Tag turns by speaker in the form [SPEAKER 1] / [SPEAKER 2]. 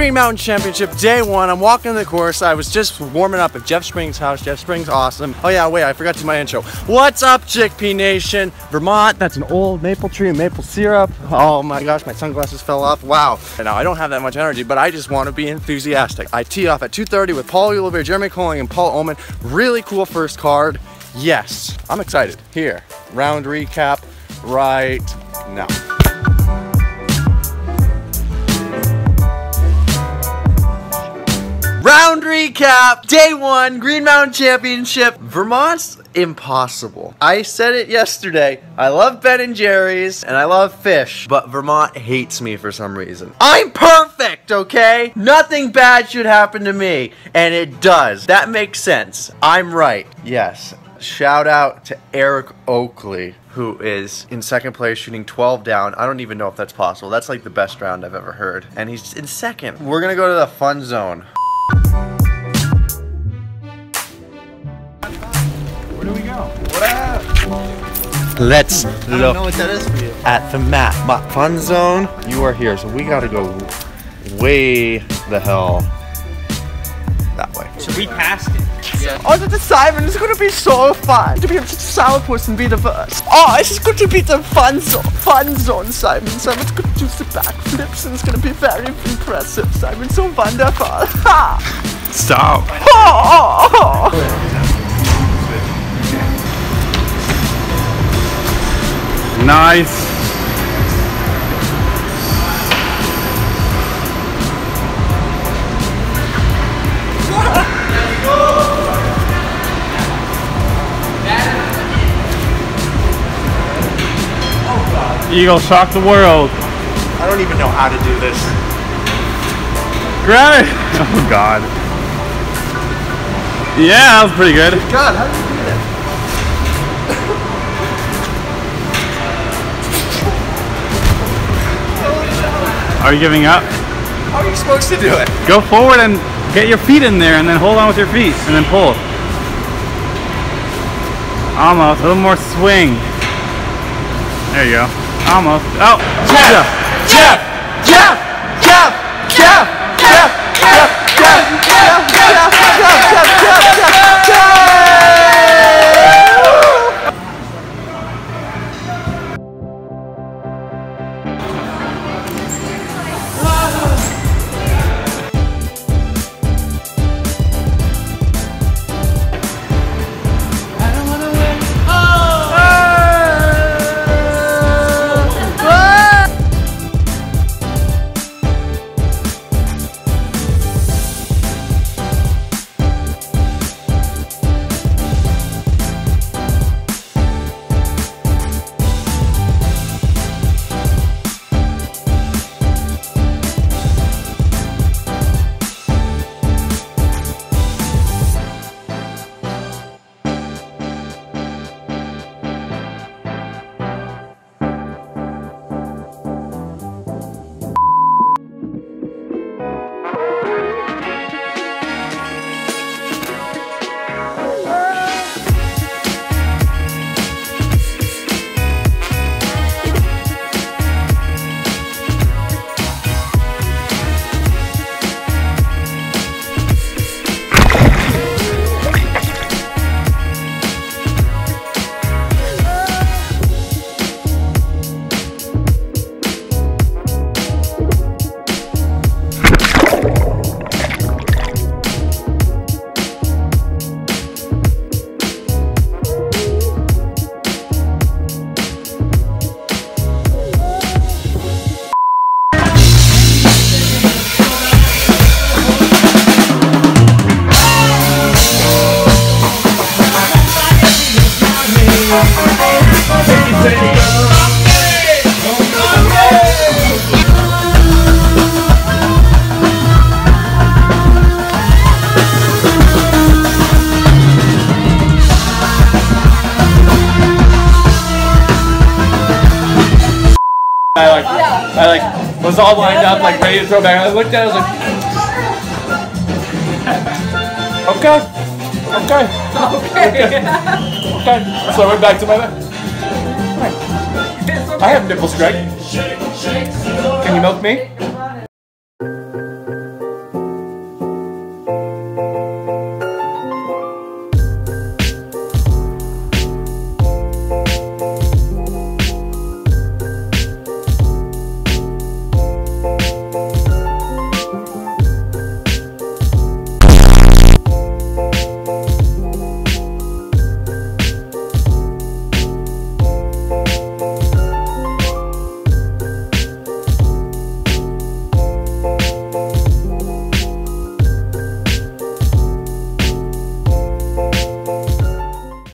[SPEAKER 1] Green Mountain Championship, day 1. I'm walking the course. I was just warming up at Jeff Spring's house. Jeff Spring's awesome. Oh yeah, wait, I forgot to do my intro. What's up, Chickpea Nation? Vermont, that's an old maple tree and maple syrup. Oh my gosh, my sunglasses fell off. Wow. Now, I don't have that much energy, but I just want to be enthusiastic. I tee off at 2:30 with Paul Oliver, Jeremy Colling, and Paul Ullman. Really cool first card. Yes, I'm excited. Here, round recap right now. Round recap, day 1, Green Mountain Championship. Vermont's impossible. I said it yesterday. I love Ben & Jerry's and I love fish, but Vermont hates me for some reason. I'm perfect, okay? Nothing bad should happen to me, and it does. That makes sense. I'm right. Yes. Shout out to Eric Oakley, who is in second place shooting 12 down. I don't even know if that's possible. That's like the best round I've ever heard. And he's in second. We're gonna go to the fun zone.
[SPEAKER 2] Where do we go? What up?
[SPEAKER 1] Let's
[SPEAKER 2] I don't know what that is for you.
[SPEAKER 1] At the map. Fun zone, you are here. So we gotta go way the hell that way.
[SPEAKER 3] So we passed it.
[SPEAKER 2] Yeah.
[SPEAKER 1] Oh, the Simon, it's gonna be so fun to be able to sourpuss and be the first. Oh, it's just going to be the fun zone, Simon. Simon's gonna do the backflips and it's gonna be very impressive. Simon, so wonderful. Ha!
[SPEAKER 2] Stop.
[SPEAKER 1] Oh.
[SPEAKER 2] Nice. Eagle shock the world.
[SPEAKER 1] I don't even know how to do this.
[SPEAKER 2] Grab it. Oh God. Yeah, that was pretty good.
[SPEAKER 1] God, how did you do that?
[SPEAKER 2] Are you giving up?
[SPEAKER 1] How are you supposed to do it?
[SPEAKER 2] Go forward and get your feet in there and then hold on with your feet and then pull. Almost. A little more swing. There you go. Almost. Oh!
[SPEAKER 1] Jeff! Jeff! Jeff! Jeff! Jeff! Jeff! Jeff! Jeff! Jeff! Jeff! Jeff! Jeff!
[SPEAKER 4] I was all lined up, like ready to throw back. I looked at it, I was like, okay. So I went back to my bed. I have nipples, Greg. Can you milk me?